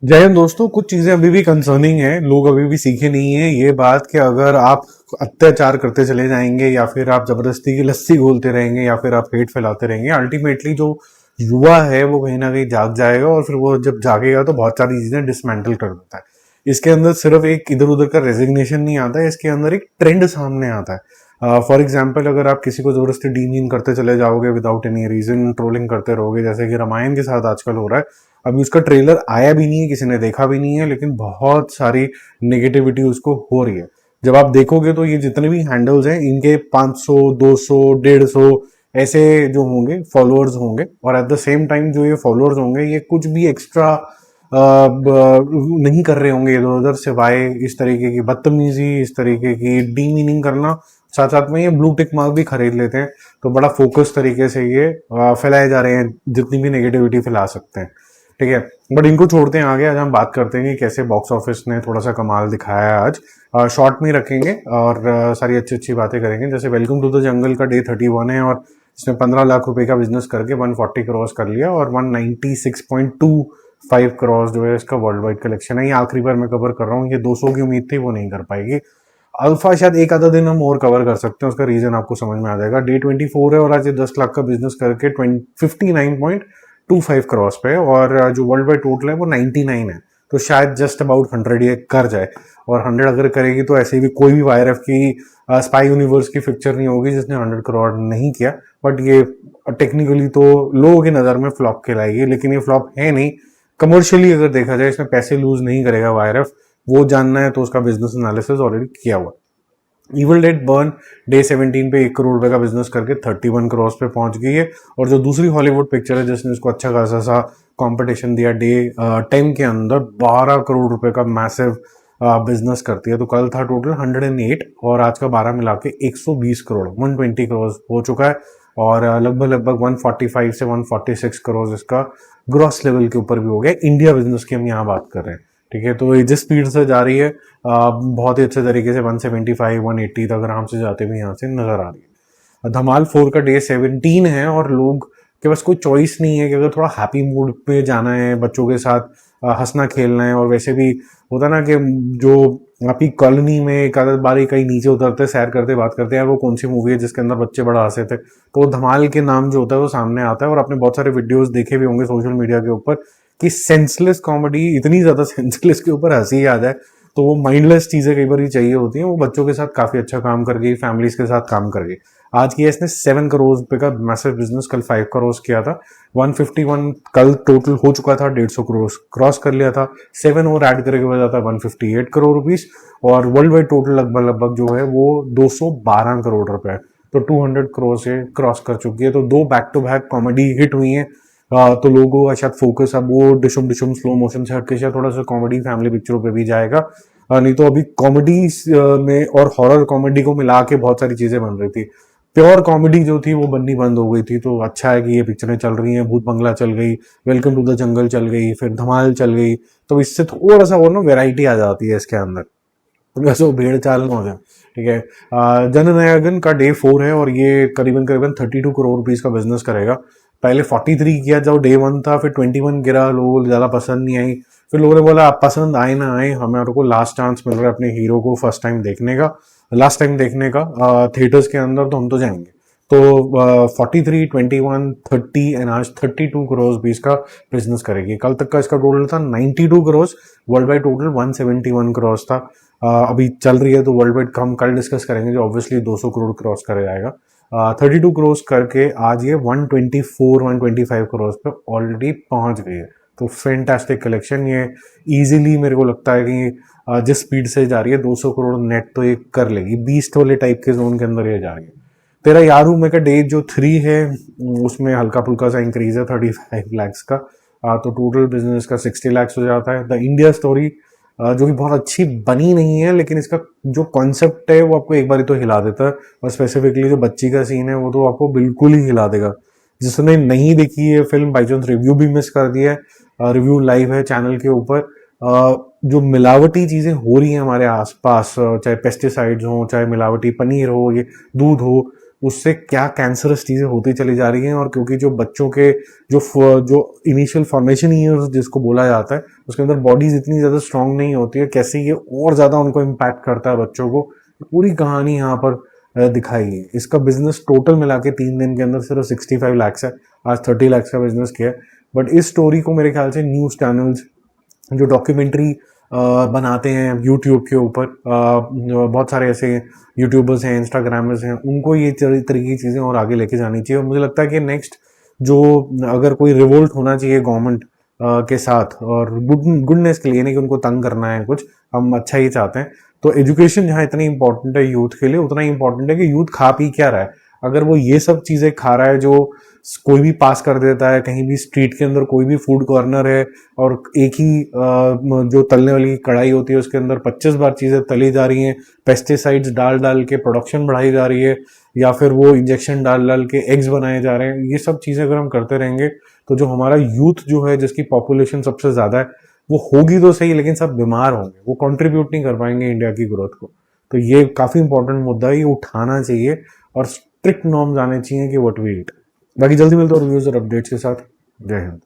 जय हिंद दोस्तों। कुछ चीजें अभी भी कंसर्निंग है, लोग अभी भी सीखे नहीं है ये बात कि अगर आप अत्याचार करते चले जाएंगे या फिर आप जबरदस्ती की लस्सी घोलते रहेंगे या फिर आप हेट फैलाते रहेंगे, अल्टीमेटली जो युवा है वो कहीं ना कहीं जाग जाएगा और फिर वो जब जागेगा तो बहुत सारी चीजें डिसमेंटल कर देता है। इसके अंदर सिर्फ एक इधर उधर का रेजिग्नेशन नहीं आता है, इसके अंदर एक ट्रेंड सामने आता है। फॉर एग्जाम्पल, अगर आप किसी को जबरदस्ती डीमीन करते चले जाओगे विदाउट एनी रीजन, ट्रोलिंग करते रहोगे, जैसे कि रामायण के साथ आजकल हो रहा है। अभी उसका ट्रेलर आया भी नहीं है, किसी ने देखा भी नहीं है, लेकिन बहुत सारी नेगेटिविटी उसको हो रही है। जब आप देखोगे तो ये जितने भी हैंडल्स हैं इनके 500 200 150 ऐसे जो होंगे फॉलोअर्स होंगे, और एट द सेम टाइम जो ये फॉलोअर्स होंगे ये कुछ भी एक्स्ट्रा नहीं कर रहे होंगे इधर उधर, सिवाय इस तरीके की बदतमीजी, इस तरीके की डीमीनिंग करना। साथ साथ में ये ब्लू टिक मार्क भी खरीद लेते हैं। तो बड़ा फोकस तरीके से ये फैलाए जा रहे हैं, जितनी भी नेगेटिविटी फैला सकते हैं। ठीक है, बट इनको छोड़ते हैं आगे। आज हम बात करते हैं कि कैसे बॉक्स ऑफिस ने थोड़ा सा कमाल दिखाया है। आज शॉर्ट में रखेंगे और सारी अच्छी अच्छी बातें करेंगे। जैसे वेलकम टू द जंगल का डे 31 है और इसने 15 लाख रुपए का बिजनेस करके 140 क्रॉस कर लिया और 196.25 क्रॉस जो है इसका वर्ल्ड वाइड कलेक्शन है। ये आखिरी बार मैं कवर कर रहा हूँ, ये 200 की उम्मीद थी वो नहीं कर पाएगी। अल्फा शायद एक आधा दिन हम और कवर कर सकते हैं, उसका रीजन आपको समझ में आ जाएगा। डे 24 है और आज ये 10 लाख का बिजनेस करके 59.25 क्रॉस पे, और जो वर्ल्ड वाइड टोटल है वो 99 है। तो शायद जस्ट अबाउट 100 ये कर जाए, और 100 अगर करेगी तो ऐसे भी कोई भी वायरएफ की स्पाई यूनिवर्स की पिक्चर नहीं होगी जिसने 100 करोड़ नहीं किया। बट ये टेक्निकली तो लोगों की नज़र में फ्लॉप कहलाएगी, लेकिन ये फ्लॉप है नहीं। कमर्शियली अगर देखा जाए इसमें पैसे लूज नहीं करेगा वायरएफ, वो जानना है तो उसका बिजनेस एनालिसिस ऑलरेडी किया हुआ। इवल डेड बर्न डे 17 पे 1 करोड़ रुपए का बिजनेस करके 31 करोड़ पे पहुंच गई है। और जो दूसरी हॉलीवुड पिक्चर है जिसने इसको अच्छा खासा सा कंपटीशन दिया, डे 10 के अंदर 12 करोड़ रुपए का मैसिव बिजनेस करती है। तो कल था टोटल 108 और आज का 12 मिला के 120 करोड़ 120 करोड़ हो चुका है। और लगभग लगभग 145 से 146 करोड़ इसका ग्रॉस लेवल के ऊपर भी हो गया। इंडिया बिजनेस की हम यहाँ बात कर रहे हैं। ठीक है, तो ये जिस स्पीड से जा रही है बहुत ही अच्छे तरीके से 175 180 तक आराम से जाते हुए यहाँ से नजर आ रही है। धमाल 4 का डे 17 है और लोग के पास कोई चॉइस नहीं है कि अगर थोड़ा हैप्पी मूड पे जाना है, बच्चों के साथ हंसना खेलना है, और वैसे भी होता ना कि जो आपकी कॉलोनी में एक आदत बारी कहीं नीचे उतरते सैर करते बात करते हैं वो कौन सी मूवी है जिसके अंदर बच्चे बड़ा हंसे थे, तो धमाल के नाम जो होता है वो सामने आता है। और आपने बहुत सारे वीडियोस देखे भी होंगे सोशल मीडिया के ऊपर कि सेंसलेस कॉमेडी, इतनी ज्यादा सेंसलेस के ऊपर हंसी आ जाए तो वो माइंडलेस चीजें कई बार ही चाहिए होती हैं। वो बच्चों के साथ काफी अच्छा काम कर गई, फैमिलीज के साथ काम कर गई। आज किया इसने 7 करोड़ रुपए का मैसिव बिजनेस, कल 5 करोड़ किया था। 151 कल टोटल हो चुका था, 150 करोड़ क्रॉस कर लिया था। 7 और ऐड करके बजा था 158 करोड़ रुपीस, और वर्ल्ड वाइड टोटल लगभग लगभग जो है वो 212 करोड़ रुपए, तो 200 करोड़ से क्रॉस कर चुकी है। तो 2 back to back comedy hit हुई है। तो लोगों का शायद फोकस अब वो डिशुम डिशुम स्लो मोशन से हटके शायद थोड़ा सा कॉमेडी फैमिली पिक्चरों पे भी जाएगा। नहीं तो अभी कॉमेडी में और हॉरर कॉमेडी को मिला के बहुत सारी चीजें बन रही थी। प्योर कॉमेडी जो थी वो बननी बंद हो गई थी। तो अच्छा है कि ये पिक्चरें चल रही हैं। भूत बंगला चल गई, वेलकम टू द जंगल चल गई, फिर धमाल चल गई, तो इससे थोड़ा सा वो ना वेराइटी आ जाती है इसके अंदर, वैसे वो भेड़ चाल ना हो जाए। ठीक है, जननायकन का डे 4 है और ये करीबन करीबन 32 करोड़ रुपीस का बिजनेस करेगा। पहले 43 किया जब डे 1 था, फिर 21 गिरा, लोगों को ज्यादा पसंद नहीं आई। फिर लोगों ने बोला आप पसंद आए ना आए, हमारे को लास्ट चांस मिल रहा है अपने हीरो को फर्स्ट टाइम देखने का, लास्ट टाइम देखने का थिएटर्स के अंदर, तो हम तो जाएंगे। तो 43 21 30 एंड आज 32 करोड़ रुपीस का बिजनेस करेगी। कल तक का इसका टोटल था 92 crore, world wide total 171 crore था। अभी चल रही है तो वर्ल्ड वाइड हम कल डिस्कस करेंगे, जो ऑब्वियसली 200 करोड़ क्रॉस कर जाएगा। 32 करोड़ करके आज ये 124 125 करोड़ पे ऑलरेडी पहुंच गई है। तो फैंटास्टिक कलेक्शन ये इजीली मेरे को लगता है कि जिस स्पीड से जा रही है 200 करोड़ नेट तो ये कर लेगी। 20 वाले टाइप के जोन के अंदर ये जा रही है। तेरा यारू में का डे जो 3 है उसमें हल्का फुल्का सा इंक्रीज है 35 लैक्स का। तो टोटल बिजनेस का 60 लैक्स हो जाता है। द इंडिया स्टोरी जो कि बहुत अच्छी बनी नहीं है, लेकिन इसका जो कॉन्सेप्ट है वो आपको एक बार ही तो हिला देता है, और स्पेसिफिकली जो बच्ची का सीन है वो तो आपको बिल्कुल ही हिला देगा। जिसने नहीं देखी है फिल्म, बाई चांस रिव्यू भी मिस कर दिया है, रिव्यू लाइव है चैनल के ऊपर। जो मिलावटी चीजें हो रही हैं हमारे आसपास, चाहे पेस्टिसाइड्स हो, चाहे मिलावटी पनीर हो, ये दूध हो, उससे क्या कैंसरस चीज़ें होती चली जा रही हैं। और क्योंकि जो बच्चों के जो इनिशियल फॉर्मेशन ईयर्स जिसको बोला जाता है, उसके अंदर बॉडीज इतनी ज़्यादा स्ट्रांग नहीं होती है, कैसे ये और ज़्यादा उनको इम्पैक्ट करता है बच्चों को, पूरी कहानी यहाँ पर दिखाई है। इसका बिजनेस टोटल मिला के 3 दिन के अंदर सिर्फ 65 लाख है, आज 30 लाख का बिजनेस किया है। बट इस स्टोरी को मेरे ख्याल से न्यूज़ चैनल्स जो डॉक्यूमेंट्री बनाते हैं यूट्यूब के ऊपर, बहुत सारे ऐसे यूट्यूबर्स हैं, इंस्टाग्रामर्स हैं, उनको ये तरीके की चीज़ें और आगे लेके जानी चाहिए। और मुझे लगता है कि नेक्स्ट जो अगर कोई रिवोल्ट होना चाहिए गवर्नमेंट के साथ, और गुडनेस के लिए, नहीं कि उनको तंग करना है कुछ, हम अच्छा ही चाहते हैं, तो एजुकेशन जहाँ इतनी इंपॉर्टेंट है यूथ के लिए, उतना ही इंपॉर्टेंट है कि यूथ खा पी क्या रहा है। अगर वो ये सब चीज़ें खा रहा है जो कोई भी पास कर देता है, कहीं भी स्ट्रीट के अंदर कोई भी फूड कॉर्नर है और एक ही जो तलने वाली कढ़ाई होती है उसके अंदर 25 बार चीज़ें तली जा रही हैं, पेस्टिसाइड्स डाल डाल के प्रोडक्शन बढ़ाई जा रही है, या फिर वो इंजेक्शन डाल डाल के एग्स बनाए जा रहे हैं, ये सब चीज़ें अगर हम करते रहेंगे तो जो हमारा यूथ जो है, जिसकी पॉपुलेशन सबसे ज़्यादा है, वो होगी तो सही लेकिन सब बीमार होंगे, वो कंट्रीब्यूट नहीं कर पाएंगे इंडिया की ग्रोथ को। तो ये काफ़ी इंपॉर्टेंट मुद्दा है, ये उठाना चाहिए और स्ट्रिक्ट नॉर्म्स आने चाहिए कि व्हाट वी ईट। बाकी जल्दी मिलते हैं रिव्यूज और अपडेट्स के साथ। जय हिंद।